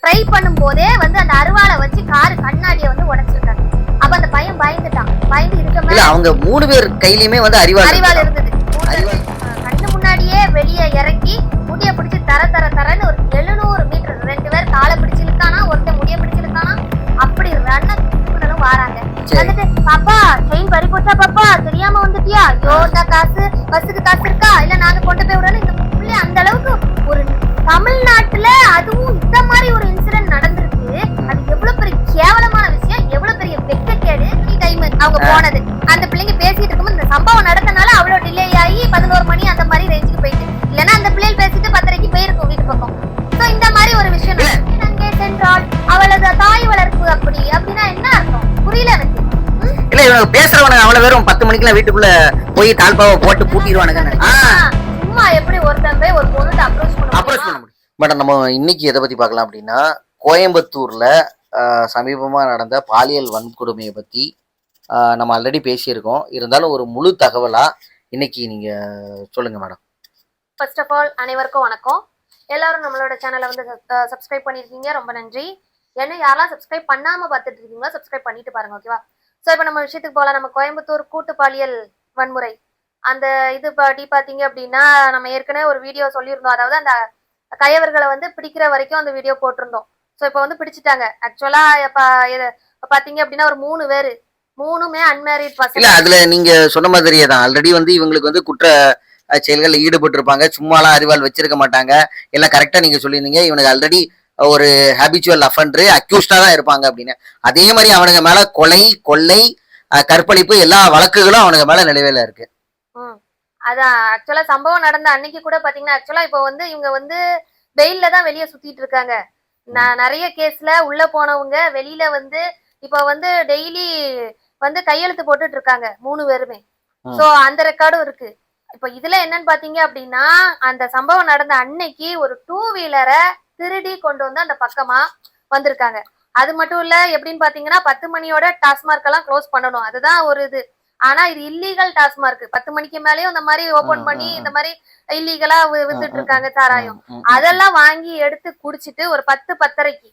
Try பண்ணும் போதே வந்து அந்த அருவாளை வச்சு கார் கண்ணாடியை வந்து உடைச்சிருக்காங்க. அப்ப அந்த பையன் பயந்துட்டான். பயந்து இருக்க மேல அவங்க 3 பேர் கையிலயுமே வந்து அரிவாள் இருந்தது. கண்ணு முன்னாடியே வெளியே இறக்கி முடிய பிடிச்சு தரன்னு ஒரு 700 மீட்டர் 2 பேர் காலை பிடிச்சு இழுக்கானா, ஒருத்தன் முடிய பிடிச்சு இழுக்கானா, அப்படி ரன்ன தூக்குனலும் வாராங்க. வந்துட்டு பாப்பா செயின் பறி போச்சா பாப்பா, தெரியாம வந்துட்டியா, யோதா காசு பஸ்ஸுக்கு காசு இருக்கா, இல்ல நாங்க கொண்டு போய் விடணும். இந்த பிள்ளை அந்த அளவுக்கு ஒரு தமிழ்நாட்டுல அதுவும் இந்த மாதிரி ஒரு இன்சிடென்ட் நடந்திருக்கு. அது எவ்வளவு பெரிய கேவலமான விஷயம், எவ்வளவு பெரிய வெட்கக்கேடு. டைம் அவங்க போனது அந்த பிள்ளைங்க பேசிட்டு இருக்கும்போது இந்த சம்பவம் நடந்தனால அவ்வளவு டிலே ஆகி 11 மணி அந்த மாதிரி ரேஞ்சுக்கு போயிட்டு, இல்லன்னா அந்த பிள்ளைகள் பேசிட்டு 10:30 போயிருக்கும் வீட்டு பக்கம். சோ இந்த மாதிரி ஒரு விஷயம் அங்கே சென்றால் அவளது தாய் வளர்ப்பு அப்படின்னா என்ன அர்த்தம் புரியல எனக்கு. இல்ல இவங்க பேசுறவனுங்க அவ்வளவு பேரும் 10 மணிக்கெல்லாம் வீட்டுக்குள்ள போய் தாழ்பாவை போட்டு பூட்டிடுவானுங்க. சும்மா எப்படி ஒருத்தன் போய் ஒரு பொண்ணு அப்ரோச் பண்ண முடியும். மேடம் நம்ம இன்னைக்கு எதை பத்தி பார்க்கலாம் அப்படின்னா, கோயம்புத்தூர்ல சமீபமா நடந்த பாலியல் வன்கொடுமையை பத்தி நம்ம ஆல்ரெடி பேசியிருக்கோம். இருந்தாலும் ஒரு முழு தகவலா இன்னைக்கு நீங்க சொல்லுங்க மேடம். ஃபர்ஸ்ட் ஆஃப் ஆல் அனைவருக்கும் வணக்கம். எல்லாரும் நம்மளோட சேனலை வந்து சப்ஸ்கிரைப் பண்ணிருக்கீங்க, ரொம்ப நன்றி. என்ன யாரெல்லாம் சப்ஸ்கிரைப் பண்ணாம பார்த்துட்டு இருக்கீங்களோ சப்ஸ்கிரைப் பண்ணிட்டு பாருங்க, ஓகேவா? ஸோ இப்போ நம்ம விஷயத்துக்கு போகலாம். நம்ம கோயம்புத்தூர் கூட்டு பாலியல் வன்முறை அந்த இது பாத்தீங்க அப்படின்னா, நம்ம ஏற்கனவே ஒரு வீடியோ சொல்லியிருந்தோம். அதாவது அந்த கயவர்களை வந்து பிடிக்கிற வரைக்கும் அந்த வீடியோ போட்டிருந்தோம். ஸோ இப்போ வந்து பிடிச்சிட்டாங்க. ஆக்சுவலா பாத்தீங்க அப்படின்னா ஒரு 3 பேரு, 3மே அன்மேரிட் பசங்க. இல்ல அதுல நீங்க சொன்ன மாதிரியே தான் ஆல்ரெடி வந்து இவங்களுக்கு வந்து குற்ற செயல்களில் ஈடுபட்டு இருப்பாங்க. சும்மாலாம் அறிவால் வச்சிருக்க மாட்டாங்க. எல்லாம் கரெக்டா நீங்க சொல்லியிருந்தீங்க. இவனுக்கு ஆல்ரெடி ஒரு ஹேபிச்சுவல் அஃபண்டர் அக்யூஸ்டா தான் இருப்பாங்க அப்படின்னு. அதே மாதிரி அவனுங்க மேல கொலை, கொள்ளை, கற்பழிப்பு எல்லா வழக்குகளும் அவனுங்க மேல நிலுவையில இருக்கு. அதான் ஆக்சுவலா சம்பவம் நடந்த அன்னைக்கு கூட பாத்தீங்கன்னா, ஆக்சுவலா இப்போ வந்து இவங்க வந்து வெயில்ல தான் வெளியே சுத்திட்டு இருக்காங்க. நிறைய கேஸ்ல உள்ள போனவங்க வெளியில வந்து இப்ப வந்து டெய்லி வந்து கையெழுத்து போட்டுட்டு இருக்காங்க 3 பேருமே. சோ அந்த ரெக்கார்டும் இருக்கு. இப்ப இதுல என்னன்னு பாத்தீங்க அப்படின்னா, அந்த சம்பவம் நடந்த அன்னைக்கு ஒரு 2 வீலரை திருடி கொண்டு வந்து அந்த பக்கமா வந்திருக்காங்க. அது மட்டும் இல்ல, எப்படின்னு பாத்தீங்கன்னா 10 மணியோட டாஸ்மார்க் எல்லாம் க்ளோஸ் பண்ணணும், அதுதான் ஒரு இது. ஆனா இது இல்லீகல் டாஸ்மார்க். 10 மணிக்கு மேலேயும் இந்த மாதிரி ஓபன் பண்ணி இந்த மாதிரி இல்லீகலா வித்துட்டு இருக்காங்க சாராயம். அதெல்லாம் வாங்கி எடுத்து குடிச்சிட்டு ஒரு 10:30க்கு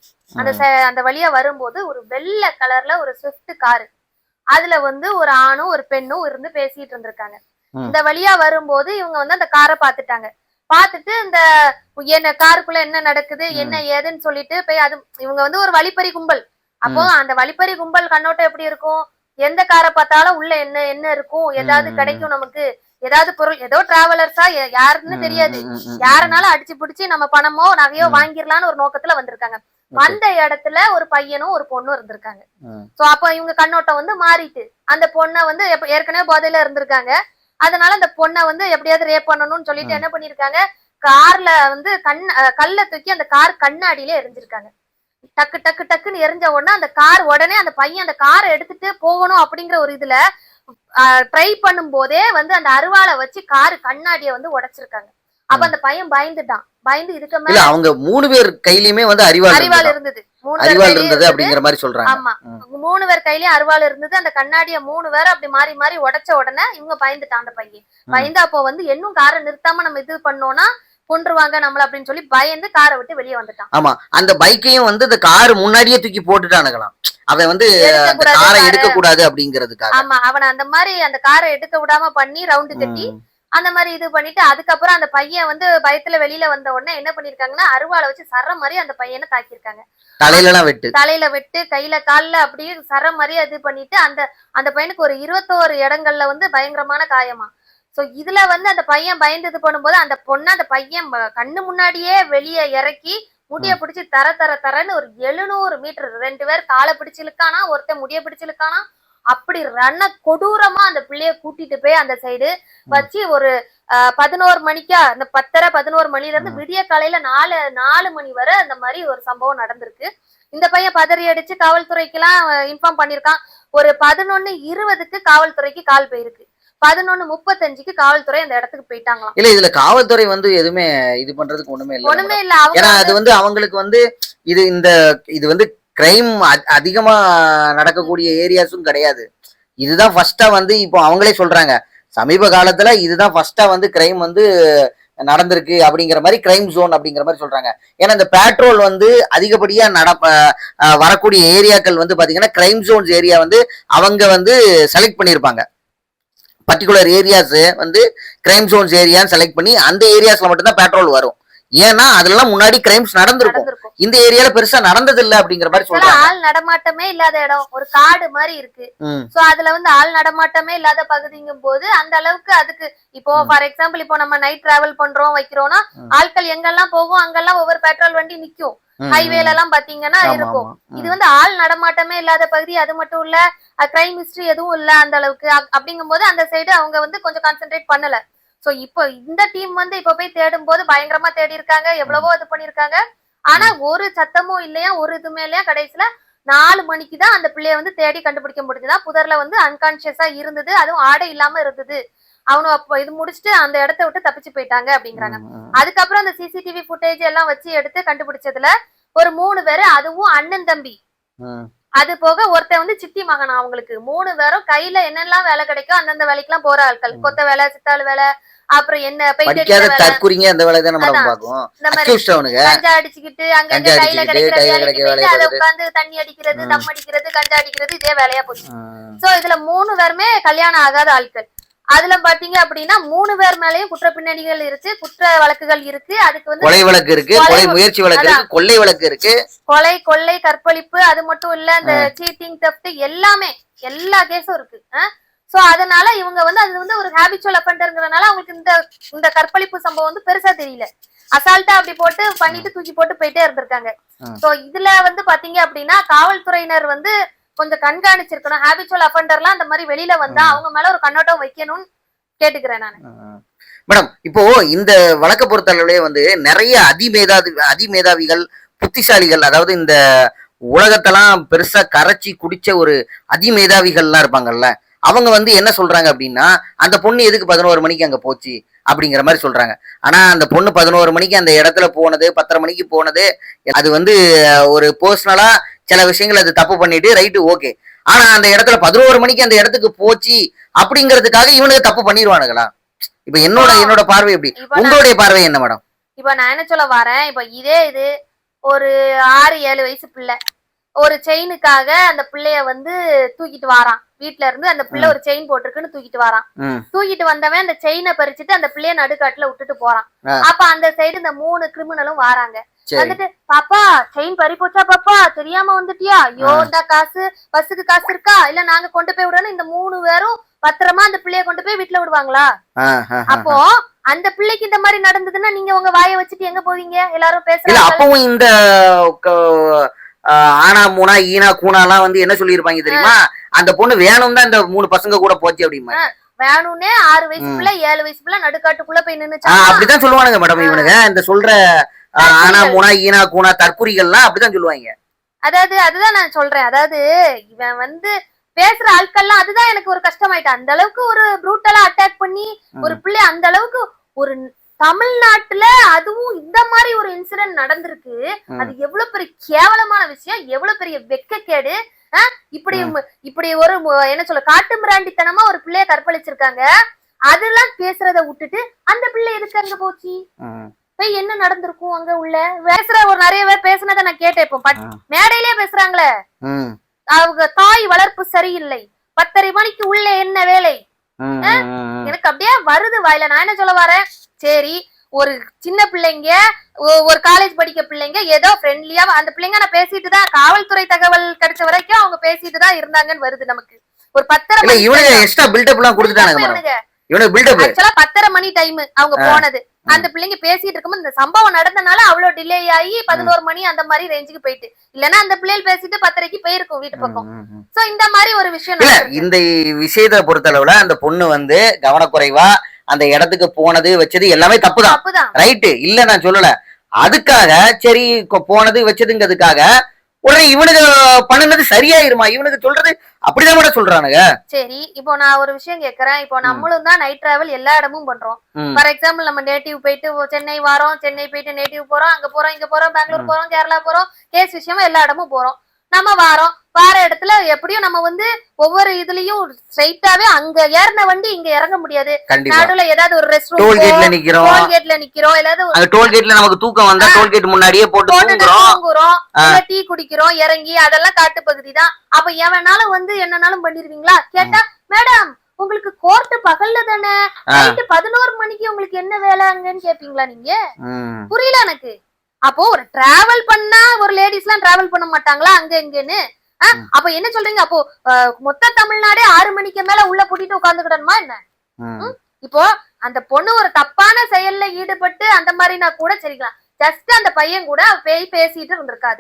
அந்த வழியா வரும்போது ஒரு வெள்ளை கலர்ல ஒரு ஸ்விஃப்ட் காரு, அதுல வந்து ஒரு ஆணும் ஒரு பெண்ணும் இருந்து பேசிட்டு இருந்திருக்காங்க. இந்த வழியா வரும்போது இவங்க வந்து அந்த காரை பாத்துட்டாங்க. பாத்துட்டு இந்த என்ன காருக்குள்ள என்ன நடக்குது என்ன ஏதுன்னு சொல்லிட்டு போய் அது இவங்க வந்து ஒரு வழிப்பறி கும்பல். அப்போ அந்த வழிப்பறி கும்பல் கண்ணோட்டம் எப்படி இருக்கும், எந்த காரை பார்த்தாலும் உள்ள என்ன என்ன இருக்கும், ஏதாவது கிடைக்கும் நமக்கு, ஏதாவது பொருள், ஏதோ டிராவலர்ஸா யாருன்னு தெரியாது, யாருனாலும் அடிச்சு பிடிச்சி நம்ம பணமோ நகையோ வாங்கிடலான்னு ஒரு நோக்கத்துல வந்திருக்காங்க. அந்த இடத்துல ஒரு பையனும் ஒரு பொண்ணும் இருந்திருக்காங்க. சோ அப்ப இவங்க கண்ணோட்டம் வந்து மாறிட்டு அந்த பொண்ணை வந்து ஏற்கனவே போதையில இருந்திருக்காங்க. அதனால அந்த பொண்ணை வந்து எப்படியாவது ரேப் பண்ணணும்னு சொல்லிட்டு என்ன பண்ணிருக்காங்க, கார்ல வந்து கல்ல தூக்கி அந்த கார் கண்ணாடியில எரிஞ்சிருக்காங்க. டக்கு டக்கு டக்குன்னு எரிஞ்ச உடனே அந்த கார் உடனே அந்த பையன் அந்த காரை எடுத்துட்டு போகணும் அப்படிங்கிற ஒரு இதுல ட்ரை பண்ணும் போதே வந்து அந்த அருவாளை வச்சு காரு கண்ணாடியை வந்து உடைச்சிருக்காங்க. அப்ப அந்த பையன் பயந்துட்டான். பயந்து இதுக்கு மேல அவங்க 3 பேர் கையிலயுமே வந்து அரிவாள் இருந்தது. அப்படிங்கிற மாதிரி சொல்றாங்க. ஆமா, 3 பேர் கையிலயும் அருவாள் இருந்தது. அந்த கண்ணாடிய 3 பேர் அப்படி மாறி மாறி உடைச்ச உடனே இவங்க பயந்துட்டான். அந்த பையன் பயந்து அப்போ வந்து இன்னும் காரை நிறுத்தாம நம்ம இது பண்ணோம்னா கொன்றுவாங்க நம்மள அப்படின்னு சொல்லி பயந்து காரை விட்டு வெளியே வந்துட்டான். ஆமா, அந்த பைக்கையும் வந்து இந்த கார் முன்னாடியே தூக்கி போட்டுட்டானுங்களாம். அவன் வந்து அந்த காரை எடுக்க கூடாது அப்படிங்கிறதுக்காக. ஆமா, அவனை அந்த மாதிரி அந்த காரை எடுக்க விடாம பண்ணி ரவுண்டு கட்டி அந்த மாதிரி இது பண்ணிட்டு அதுக்கப்புறம் அந்த பையன் வந்து பயத்துல வெளியில வந்த உடனே என்ன பண்ணிருக்காங்கன்னா அருவாளை வச்சு சர மாதிரி அந்த பையனை தாக்கியிருக்காங்க. தலையில வெட்டு கையில கால்ல அப்படியே சர மாதிரி இது பண்ணிட்டு அந்த பையனுக்கு ஒரு 21 இடங்கள்ல வந்து பயங்கரமான காயமா. சோ இதுல வந்து அந்த பையன் பயந்து இது பண்ணும்போது அந்த பொண்ணு அந்த பையன் கண்ணு முன்னாடியே வெளியே இறக்கி முடிய பிடிச்சி தரன்னு ஒரு 700 மீட்டர் 2 பேர் காலை பிடிச்சு இழுக்கானா, ஒருத்தன் முடிய பிடிச்சு இழுக்கானா, அப்படி ரன்ன கொடூரமா அந்த பிள்ளைய கூட்டிட்டு போய் அந்த சைடு வச்சு ஒரு 11 மணிக்கா இந்த 10:30-11 மணில இருந்து விடிய காலையில 4 மணி வரை அந்த மாதிரி ஒரு சம்பவம் நடந்திருக்கு. இந்த பையன் பதறி அடிச்சு காவல்துறைக்கு எல்லாம் இன்ஃபார்ம் பண்ணிருக்கான். ஒரு 11:20க்கு காவல்துறைக்கு கால் போயிருக்கு. 11:35க்கு காவல்துறை அந்த இடத்துக்கு போயிட்டாங்களாம். இல்ல இதுல காவல்துறை வந்து எதுவுமே இது பண்றதுக்கு ஒண்ணுமே இல்ல. ஏன்னா அது வந்து அவங்களுக்கு வந்து இது வந்து கிரைம் அதிகமா நடக்கக்கூடிய ஏரியாஸும் கிடையாது. இதுதான் ஃபர்ஸ்டா வந்து இப்போ அவங்களே சொல்றாங்க, சமீப காலத்துல இதுதான் ஃபர்ஸ்டா வந்து கிரைம் வந்து நடந்திருக்கு அப்படிங்கிற மாதிரி கிரைம் ஜோன் அப்படிங்கிற மாதிரி சொல்றாங்க. ஏன்னா இந்த பேட்ரோல் வந்து அதிகப்படியா வரக்கூடிய ஏரியாக்கள் வந்து பாத்தீங்கன்னா கிரைம் ஜோன்ஸ் ஏரியா வந்து அவங்க வந்து செலக்ட் பண்ணியிருப்பாங்க. பர்டிகுலர் ஏரியாஸ் வந்து கிரைம் ஜோன்ஸ் ஏரியான்னு செலக்ட் பண்ணி அந்த ஏரியாஸ்ல மட்டும்தான் பேட்ரோல் வரும். ஏன்னா அதுலலாம் முன்னாடி கிரைம்ஸ் நடந்திருக்கும், இந்த ஏரியால பெருசா நடந்தது இல்ல அப்படிங்கிற மாதிரி சொல்றாங்க. ஆள் நடமாட்டமே இல்லாத இடம், ஒரு காடு மாதிரி இருக்கு. சோ அதுல வந்து ஆள் நடமாட்டமே இல்லாத பகுதிங்கும் போது அந்த அளவுக்கு அதுக்கு இப்போ ஃபார் எக்ஸாம்பிள் இப்போ நம்ம நைட் டிராவல் பண்றோம் வைக்கிறோம்னா ஆட்கள் எங்கெல்லாம் போகும் அங்கெல்லாம் ஒவ்வொரு பெட்ரோல் வண்டி நிக்கும், ஹைவேல எல்லாம் பாத்தீங்கன்னா இருக்கும். இது வந்து ஆள் நடமாட்டமே இல்லாத பகுதி, அது மட்டும் இல்ல கிரைம் ஹிஸ்டரி எதுவும் இல்ல அந்த அளவுக்கு. அப்படிங்கும் போது அந்த சைடு அவங்க வந்து கொஞ்சம் கான்சென்ட்ரேட் பண்ணல. சோ இப்போ இந்த டீம் வந்து இப்ப போய் தேடும் போது பயங்கரமா தேடி இருக்காங்க, எவ்வளவோ இது பண்ணிருக்காங்க. ஆனா ஒரு சத்தமும் இல்லையா, ஒரு இதுமே இல்லையா. கடைசியில 4 மணிக்கு தான் அந்த பிள்ளைய வந்து தேடி கண்டுபிடிக்க முடிஞ்சுதா. புதர்ல வந்து அன்கான்சியஸா இருந்தது, அதுவும் ஆடை இல்லாம இருந்தது. அவனு அப்ப இது முடிச்சுட்டு அந்த இடத்த விட்டு தப்பிச்சு போயிட்டாங்க அப்படிங்கிறாங்க. அதுக்கப்புறம் அந்த சிசிடிவி ஃபுட்டேஜ் எல்லாம் வச்சு எடுத்து கண்டுபிடிச்சதுல ஒரு 3 பேரு, அதுவும் அண்ணன் தம்பி. அது போக ஒருத்தன் வந்து சித்தி மகனா. அவங்களுக்கு 3 பேரும் கையில என்னெல்லாம் வேலை கிடைக்கும் அந்தந்த வேலைக்கு எல்லாம் போற ஆட்கள். கொத்த வேலை, சித்தாள் வேலை, அப்புறம் என்ன தற்குறிங்க அந்த வேலை தான் நம்ம பாக்குறோம். இந்த மாதிரி கஞ்சா அடிச்சுக்கிட்டு அங்க கையில கிடைக்கிற வேலைக்கு போயிட்டு அதை உட்கார்ந்து தண்ணி அடிக்கிறது, தம் அடிக்கிறது, கஞ்சா அடிக்கிறது, இதே வேலையா போச்சு. சோ இதுல 3 பேருமே கல்யாணம் ஆகாத ஆட்கள். அதுல பாத்தீங்க அப்படின்னா 3 பேர் மேலயும் குற்ற பின்னணிகள் இருக்கு, குற்ற வழக்குகள் இருக்கு. அதுக்கு வந்து கொலை வழக்கு இருக்கு, கொலை முயற்சி வழக்கு இருக்கு, கொள்ளை வழக்கு இருக்கு, கொள்ளை, கற்பழிப்பு, அது மட்டும் இல்ல இந்த சீட்டிங், தெஃப்ட் எல்லாமே எல்லா கேஸும் இருக்கு. சோ அதனால இவங்க வந்து அது வந்து ஒரு ஹேபிச்சுவல் அஃபெண்டர்ங்கறனால அவங்களுக்கு இந்த கற்பழிப்பு சம்பவம் வந்து பெருசா தெரியல. அசால்ட்டா அப்படி போட்டு பண்ணிட்டு தூக்கி போட்டு போயிட்டே இருந்திருக்காங்க. சோ இதுல வந்து பாத்தீங்க அப்படின்னா காவல்துறையினர் வந்து கொஞ்சம் கண்காணிச்சிருக்கணும். ஹேபிச்சுவல் அஃபெண்டர்லாம் அந்த மாதிரி வெளியில வந்தா அவங்க மேல ஒரு கண்ணோட்டம் வைக்கணும்னு கேட்டுக்கிறேன் நான். மேடம் இப்போ இந்த வழக்கை பொறுத்தளவுலயே வந்து நிறைய அதிமேதாவிகள், புத்திசாலிகள், அதாவது இந்த உலகத்தெல்லாம் பெருசா கரைச்சி குடிச்ச ஒரு அதிமேதாவிகள்லாம் இருப்பாங்கல்ல, அவங்க வந்து என்ன சொல்றாங்க அப்படின்னா அந்த பொண்ணு எதுக்கு 11 மணிக்கு அங்க போச்சு அப்படிங்கிற மாதிரி சொல்றாங்க. ஆனா அந்த பொண்ணு 11 மணிக்கு அந்த இடத்துல போனது, 10:30 மணிக்கு போனது, அது வந்து ஒரு பர்சனலா சில விஷயங்கள் அது தப்பு பண்ணிட்டு ரைட்டு ஓகே. ஆனா அந்த இடத்துல 11 மணிக்கு அந்த இடத்துக்கு போச்சு அப்படிங்கிறதுக்காக இவனுக்கு தப்பு பண்ணிடுவானுங்களா? இப்ப என்னோட பார்வை எப்படி, உங்களுடைய பார்வை என்ன மேடம்? இப்ப நான் என்ன சொல்ல வரேன், இப்ப இது ஒரு 6-7 வயசு பிள்ளை ஒரு செயினுக்காக அந்த பிள்ளைய வந்து தூக்கிட்டு வாரான். வீட்டுல இருந்து அந்த பிள்ளை ஒரு செயின் போட்டிருக்குன்னு தூக்கிட்டு வாரான். தூக்கிட்டு வந்தவன் அந்த செயினை பறிச்சுட்டு அந்த பிள்ளைய நடுக்காட்டுல விட்டுட்டு போறான். அப்ப அந்த சைடு இந்த 3 கிரிமினலும் வாராங்க. வந்துட்டு பாப்பா செயின் பறி போச்சா பாப்பா, தெரியாம வந்துட்டியா, ஐயோ இந்த காசு பஸ்ஸுக்கு காசு இருக்கா, இல்ல நாங்க கொண்டு போய் விடணும். இந்த 3 பேரும் பத்திரமா அந்த பிள்ளைய கொண்டு போய் வீட்டுல விடுவாங்களா? அப்போ அந்த பிள்ளைக்கு இந்த மாதிரி நடந்ததுன்னா நீங்க உங்க வாயை வச்சுட்டு எங்க போவீங்க? எல்லாரும் பேசுறாங்க. அப்பவும் இந்த ஆனா மூணா ஈனா கூனாலாம் வந்து என்ன சொல்லிருப்பாங்க தெரியுமா, அந்த பொண்ணு வேணும் தான் இந்த 3 பசங்க கூட போச்சு அப்படிமா. வேணும்னே 6 வயசுக்குள்ள 7 வயசுக்குள்ள நடுக்காட்டுக்குள்ள போய் நின்னுச்சா அப்படிதான் சொல்லுவானுங்க மேடம் இவனுங்க. இந்த சொல்ற ஆனா மூணா ஈனா கூனா தற்குறிகள்லாம் அப்படிதான் சொல்லுவாங்க. அதாவது அதுதான் நான் சொல்றேன். அதாவது இவன் வந்து பேசுற ஆட்கள்லாம் அதுதான் எனக்கு ஒரு கஷ்டமாயிட்டா. அந்த அளவுக்கு ஒரு ப்ரூட்டலா அட்டாக் பண்ணி ஒரு பிள்ளை அந்த அளவுக்கு ஒரு தமிழ்நாட்டுல அதுவும் இந்த மாதிரி ஒரு இன்சிடென்ட் நடந்திருக்கு. அது எவ்வளவு பெரிய கேவலமான விஷயம், எவ்வளவு பெரிய வெக்கக்கேடு. இப்படி ஒரு என்ன சொல்ல காட்டு மிராண்டித்தனமா ஒரு பிள்ளைய கற்பழிச்சிருக்காங்க. அதெல்லாம் பேசுறத விட்டுட்டு அந்த பிள்ளை எதுக்கு அங்க போச்சு, போய் என்ன நடந்திருக்கும் அங்க உள்ள பேசுற ஒரு நிறைய பேர் பேசுனதை நான் கேட்டேன். இப்போ மேடையிலேயே பேசுறாங்களே, அவங்க தாய் வளர்ப்பு சரியில்லை, 10:30 மணிக்கு உள்ள என்ன வேலை, எனக்கு அப்படியே வருது வாயில. நான் என்ன சொல்ல வரேன், சரி ஒரு சின்ன பிள்ளைங்க ஒரு காலேஜ் படிக்க பிள்ளைங்க ஏதோ ஃப்ரெண்ட்லியா அந்த பிள்ளைங்க நான் பேசிட்டு தான், காவல்துறை தகவல் கிடைச்ச வரைக்கும் அவங்க பேசிட்டு தான் இருந்தாங்கன்னு வருது நமக்கு. ஒரு 10:30 இவனுங்க எக்ஸ்ட்ரா பில்டப் எல்லாம் கொடுத்துட்டாங்க. இவனுக்கு பில்டப் ஆக்சுவலா 10:30 மணி டைம் அவங்க போனது. அந்த பிள்ளைங்க பேசிட்டு இருக்கும்போது இந்த சம்பவம் நடந்தனால அவ்வளவு டிலே ஆகி 11 மணி அந்த மாதிரி ரேஞ்சுக்கு போயிட்டு, இல்லன்னா அந்த பிள்ளைகள் பேசிட்டு 10:30க்கு போயிருக்கும் வீட்டு பக்கம். சோ இந்த மாதிரி ஒரு விஷயம் இந்த விஷயத்தை பொறுத்தளவுல அந்த பொண்ணு வந்து கவனக்குறைவா அந்த இடத்துக்கு போனது வச்சது எல்லாமே தப்புதான், ரைட்டு இல்ல நான் சொல்லல. அதுக்காக சரி போனது வச்சதுங்கிறதுக்காக உடனே இவனுக்கு பண்ணுனது சரியாயிருமா? இவனுக்கு சொல்றது அப்படிதான் கூட சொல்றானுங்க. சரி இப்போ நான் ஒரு விஷயம் கேக்குறேன். இப்போ நம்மளும் தான் நைட் டிராவல் எல்லா இடமும் பண்றோம். ஃபார் எக்ஸாம்பிள் நம்ம நேட்டிவ் போயிட்டு சென்னை வாரோம், சென்னை போயிட்டு நேட்டிவ் போறோம், அங்க போறோம், இங்க போறோம், பெங்களூர் போறோம், கேரளா போறோம், கேஸ் விஷயமா எல்லா இடமும் போறோம். நம்ம வார இடத்துல எப்படியும் நம்ம வந்து ஒவ்வொரு இதுலயும் ஸ்ட்ரைட்டாவே அங்க ஏறின வண்டி இங்க இறங்க முடியாது. கண்டிப்பா நடுவுல ஏதாவது ஒரு ரெஸ்ட் ரூம், டோல்கேட்ல நிக்கிறோம். டோல்கேட்ல நிக்கிறோம். ஏதாவது அந்த டோல்கேட்ல நமக்கு தூக்கம் வந்தா டோல்கேட் முன்னாடியே போட்டு தூங்குறோம், இல்ல டீ குடிக்கிறோம் இறங்கி, அதெல்லாம் காட்டு பகுதி தான். அப்ப எவனாலும் வந்து என்னனாலும் பண்ணிருவீங்களா? கேட்டா மேடம் உங்களுக்கு கோர்ட் பகல்ல தானே, நைட்டு 11 மணிக்கு உங்களுக்கு என்ன வேலை அங்கன்னு கேப்பீங்களா நீங்க? புரியல எனக்கு. அப்போ ஒரு டிராவல் பண்ணா ஒரு லேடிஸ் எல்லாம் டிராவல் பண்ண மாட்டாங்களா அங்க இங்கன்னு? அப்ப என்ன சொல்றீங்க? அப்போ மொத்த தமிழ்நாடே 6 மணிக்கு மேல உள்ள பூட்டிட்டு உட்கார்ந்துக்கிடணுமா என்ன? இப்போ அந்த பொண்ணு ஒரு தப்பான செயல்ல ஈடுபட்டு அந்த மாதிரினா கூட சரிக்கலாம். ஜஸ்ட் அந்த பையன் கூட பேசிட்டு இருந்திருக்கா.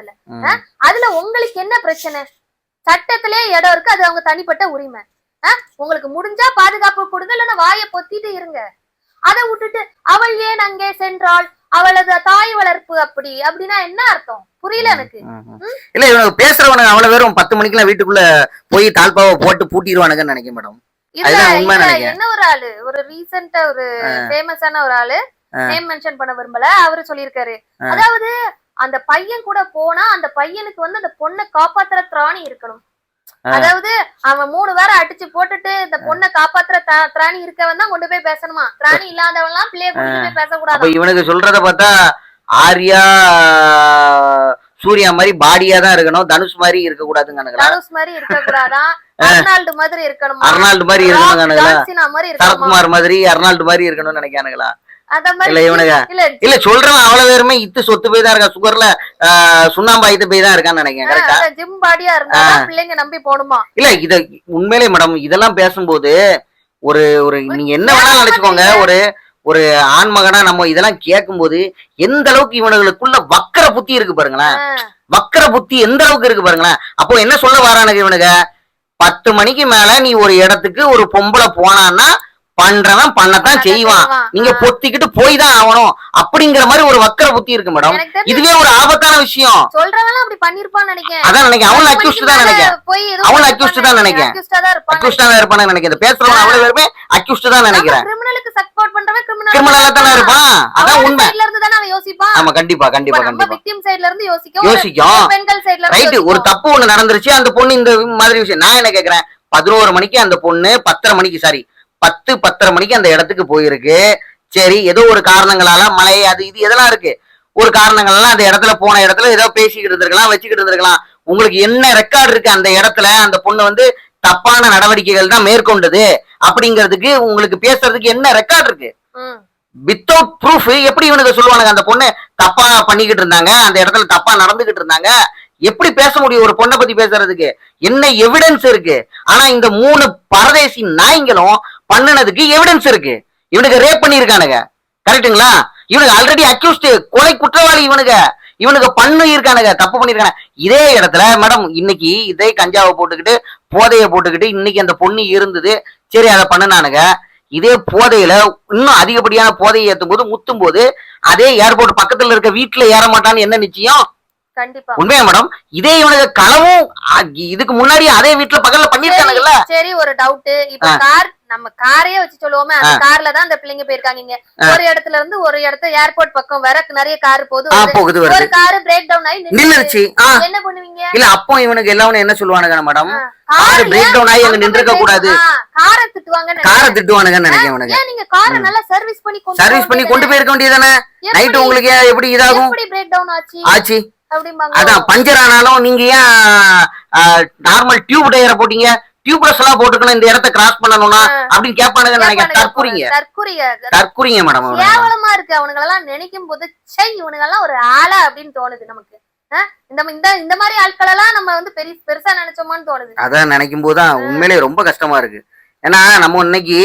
அதுல உங்களுக்கு என்ன பிரச்சனை? சட்டத்திலே இடம் இருக்கு, அது அவங்க தனிப்பட்ட உரிமை. உங்களுக்கு முடிஞ்சா பாதுகாப்பு கொடுங்க, இல்லைன்னா வாயை பொத்திட்டு இருங்க. அதை விட்டுட்டு அவள் ஏன் அங்கே சென்றாள், அவளது தாய் வளர்ப்பு அப்படி அப்படின்னா என்ன அர்த்தம்? புரியல எனக்கு. இல்ல இவனுக்கு பேசுறவனுக்கு அவ்வளவு பேரும் 10 மணிக்கெல்லாம் வீட்டுக்குள்ள போய் தாழ்பாவை போட்டு பூட்டிடுவானுங்கன்னு நினைக்க மேடம். என்ன ஒரு ஆளு, ஒரு ரீசெண்டா ஒரு ஃபேமஸான ஒரு ஆளு, நேம் மென்ஷன் பண்ண விரும்பல, அவரு சொல்லியிருக்காரு. அதாவது அந்த பையன் கூட போனா அந்த பையனுக்கு வந்து அந்த பொண்ணை காப்பாத்துற திராணி இருக்கணும். அதாவது அவன் 3 வாரம் அடிச்சு போட்டுட்டு இந்த பொண்ணை காப்பாத்துற திராணி இருக்கவன் தான் கொண்டு போய் பேசணுமா? திராணி இல்லாதவன் எல்லாம் பிள்ளைய கொண்டு போய் பேசக்கூடாது. இவனுக்கு சொல்றத பார்த்தா ஆர்யா சூர்யா மாதிரி பாடியா தான் இருக்கணும், தனுஷ் மாதிரி இருக்க கூடாதுங்க. தனுஷ் மாதிரி இருக்க கூடாதான், அர்னால்டு மாதிரி இருக்கணும், அர்னால்டு மாதிரி இருக்கணும், சரத்குமார் மாதிரி அர்னால்டு மாதிரி இருக்கணும்னு நினைக்கானுங்களா? இல்ல சொல்றேன், அவ்வளவு பேருமே இத்து சொத்து போய் தான் இருக்கா, சுகர்ல சுண்ணாம்பு ஆயிட்டு போய் தான் இருக்கான்னு நினைக்கிறேன். ஜிம் பாடியா இருந்தா பிள்ளைங்க நம்பி போடுமா? இல்ல இத உண்மையிலே மேடம் இதெல்லாம் பேசும்போது ஒரு ஒரு நீங்க என்ன வேணாலும் நினைச்சுக்கோங்க, ஒரு ஆண்மகனா நம்ம இதெல்லாம் கேட்கும் போது எந்த அளவுக்கு இவனுக்குள்ள வக்கர புத்தி இருக்கு பாருங்களேன். வக்கர புத்தி எந்த அளவுக்கு இருக்கு பாருங்களேன். அப்போ என்ன சொல்ல வரானுங்க இவனுங்க? 10 மணிக்கு மேல நீ ஒரு இடத்துக்கு ஒரு பொம்பளை போனான்னா பண்றவன் பண்ணத்தான் செய்வான், நீங்க பொத்திக்கிட்டு போய் தான் ஆகணும் அப்படிங்கிற மாதிரி ஒரு வக்கர புத்தி இருக்கு மேடம். இதுவே ஒரு ஆபத்தான விஷயம். சொல்றவன் அப்படி பண்ணிருப்பான்னு நினைக்கிறேன். அதான் நினைக்கிறேன், அவன் அக்யூஸ்ட் தான் நினைக்கிறேன், அவன் அக்யூஸ்ட் தான் நினைக்கிறேன், அக்யூஸ்ட் தான் இருப்பான்னு நினைக்கிறேன். பேசுறவன் அவ்வளவு பேருமே அக்யூஸ்ட் தான் நினைக்கிறேன். கிரிமினலுக்கு சப்போர்ட் பண்றவன் கிரிமினலா தானே இருப்பான். அதான் உண்மை. சைடுல இருந்து தான அவன் யோசிப்பான். ஆமா கண்டிப்பா கண்டிப்பா கண்டிப்பா. விக்டிம் சைடுல இருந்து யோசிக்கும். பெண்கள் சைடுல இருந்து ரைட். ஒரு தப்பு ஒண்ணு நடந்துருச்சு, அந்த பொண்ணு இந்த மாதிரி விஷயம். நான் என்ன கேக்குறேன், 11 மணிக்கு அந்த பொண்ணு 10:30 மணிக்கு 10:30 மணிக்கு அந்த இடத்துக்கு போயிருக்கு. சரி, ஏதோ ஒரு காரணங்களால மழை அது இது இதெல்லாம் இருக்கு, ஒரு காரணங்கள்லாம் அந்த இடத்துல போன இடத்துல ஏதோ பேசிக்கிட்டு இருந்திருக்கலாம், வச்சுக்கிட்டு இருந்திருக்கலாம். உங்களுக்கு என்ன ரெக்கார்டு இருக்கு அந்த இடத்துல அந்த பொண்ணு வந்து தப்பான நடவடிக்கைகள் தான் மேற்கொண்டது அப்படிங்கிறதுக்கு உங்களுக்கு பேசுறதுக்கு என்ன ரெக்கார்டு இருக்கு? வித்தவுட் ப்ரூஃப் எப்படி இவனுக்கு சொல்லுவானுங்க அந்த பொண்ணு தப்பா பண்ணிக்கிட்டு இருந்தாங்க, அந்த இடத்துல தப்பா நடந்துகிட்டு இருந்தாங்க? எப்படி பேச முடியும் ஒரு பொண்ணை பத்தி பேசுறதுக்கு? என்ன எவிடன்ஸ் இருக்கு? ஆனா இந்த 3 பரதேசி நாய்களும் பண்ணுனதுக்கு எவிடன்ஸ் இருக்கு. இவனுக்கு ரேப் பண்ணிருக்கானுங்க, கரெக்டுங்களா? இவனுக்கு ஆல்ரெடி அக்யூஸ்ட், கொலை குற்றவாளி இவனுக்கு பண்ணு இருக்கானுங்க, தப்பு பண்ணிருக்காங்க. இதே இடத்துல மேடம் இன்னைக்கு இதே கஞ்சாவை போட்டுக்கிட்டு போதையை போட்டுக்கிட்டு இன்னைக்கு அந்த பொண்ணு இருந்தது, சரி அதை பண்ணுனானுங்க. இதே போதையில இன்னும் அதிகப்படியான போதையை ஏத்தும் போது முத்தும் போது அதே ஏர்போர்ட் பக்கத்துல இருக்க வீட்டுல ஏற மாட்டான்னு என்ன நிச்சயம்? உண்மையா மேடம்? இதே இவனுக்கு களவும் இதுக்கு முன்னாடி அதே வீட்டுல பக்கத்துல பண்ணிருக்கானுங்கல்ல. சரி, ஒரு டவுட். இப்ப கார், நம்ம காரையே வச்சு சொல்லுவோமே, அந்த கார்ல தான் அந்த பிள்ளைங்க போயிருக்காங்க. ஒரு இடத்துல இருந்து ஒரு இடத்துல ஏர்போர்ட் பக்கம் வர நிறைய கார் போகுது, ஒரு கார் பிரேக் டவுன் ஆகி நின்னுச்சு. என்ன பண்ணுவீங்க? இல்ல அப்போ இவனுக்கு எல்லாரும் என்ன சொல்லுவானுங்க மேடம், கார் பிரேக் டவுன் ஆகி அங்க நின்றுக்க கூடாது, காரை திட்டுவானுங்கன்னு நினைக்கிறேன். ஏன் நீங்க காரை நல்லா சர்வீஸ் பண்ணி கொண்டு போயிருக்க வேண்டியதானே? நைட் உங்களுக்கு எப்படி இதாகும்? எப்படி பிரேக் டவுன் ஆச்சு? அதான் பஞ்சர் ஆனாலும் நீங்க ஏன் நார்மல் டியூப் டயரை போட்டீங்க? டியூப்லெஸ் எல்லாம் போட்டுக்கணும் இந்த இடத்த கிராஸ் பண்ணணும்னா அப்படின்னு கேட்பானுங்க நினைக்கிறேன். தற்குறிங்க மேடம். கேவலமா இருக்கு அவனுங்க எல்லாம் நினைக்கும் போது. இவனுங்க எல்லாம் ஒரு ஆளா அப்படின்னு தோணுது நமக்கு. இந்த மாதிரி ஆட்கள் எல்லாம் நம்ம வந்து பெருசா நினைச்சோமான்னு தோணுது. அதான் நினைக்கும் போதுதான் உண்மையிலேயே ரொம்ப கஷ்டமா இருக்கு. ஏன்னா நம்ம இன்னைக்கு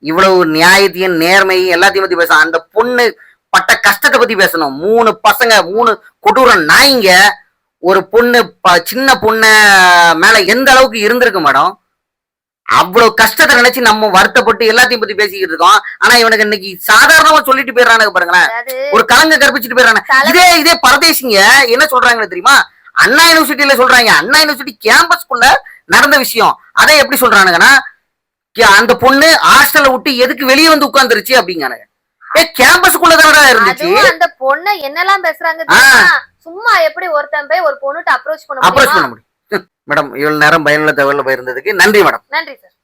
இவ்வளவு நியாயத்தையும் நேர்மையும் எல்லாத்தையும் பத்தி பேசணும், அந்த பொண்ணு பட்ட கஷ்டத்தை பத்தி பேசணும். 3 பசங்க, 3 கொடூர நாய்ங்க ஒரு பொண்ணு, சின்ன பொண்ண மேல எந்த அளவுக்கு இருந்திருக்கு மேடம்? அவ்வளவு கஷ்டத்தை நினைச்சு நம்ம வருத்தப்பட்டு எல்லாத்தையும் பத்தி பேசிக்கிட்டு இருக்கோம். ஆனா இவனுக்கு இன்னைக்கு சாதாரணமா சொல்லிட்டு போயிடறானுங்க பாருங்களேன், ஒரு கலங்க கற்பிச்சுட்டு போயிடறாங்க. இதே பரதேசிங்க என்ன சொல்றாங்கன்னு தெரியுமா? அண்ணா யூனிவர்சிட்டியில சொல்றாங்க, அண்ணா யூனிவர்சிட்டி கேம்பஸ்குள்ள நடந்த விஷயம். அதை எப்படி சொல்றானுங்கன்னா, அந்த பொண்ணு ஹாஸ்டல்ல விட்டு எதுக்கு வெளியே வந்து உட்கார்ந்துருச்சு அப்படிங்கானுங்க. கேம்பஸ்குள்ளதான் இருந்துச்சு. அந்த பொண்ணை என்னெல்லாம் பேசுறாங்க, சும்மா எப்படி ஒருத்தன் போய் ஒரு பொண்ணுட்ட அப்ரோச் பண்ண அப்ரோச் முடியுமா? பண்ண முடியும். மேடம் இவ்வளவு நேரம் பயனுள்ள தகவல் பகிர்ந்ததுக்கு நன்றி மேடம். நன்றி சார்.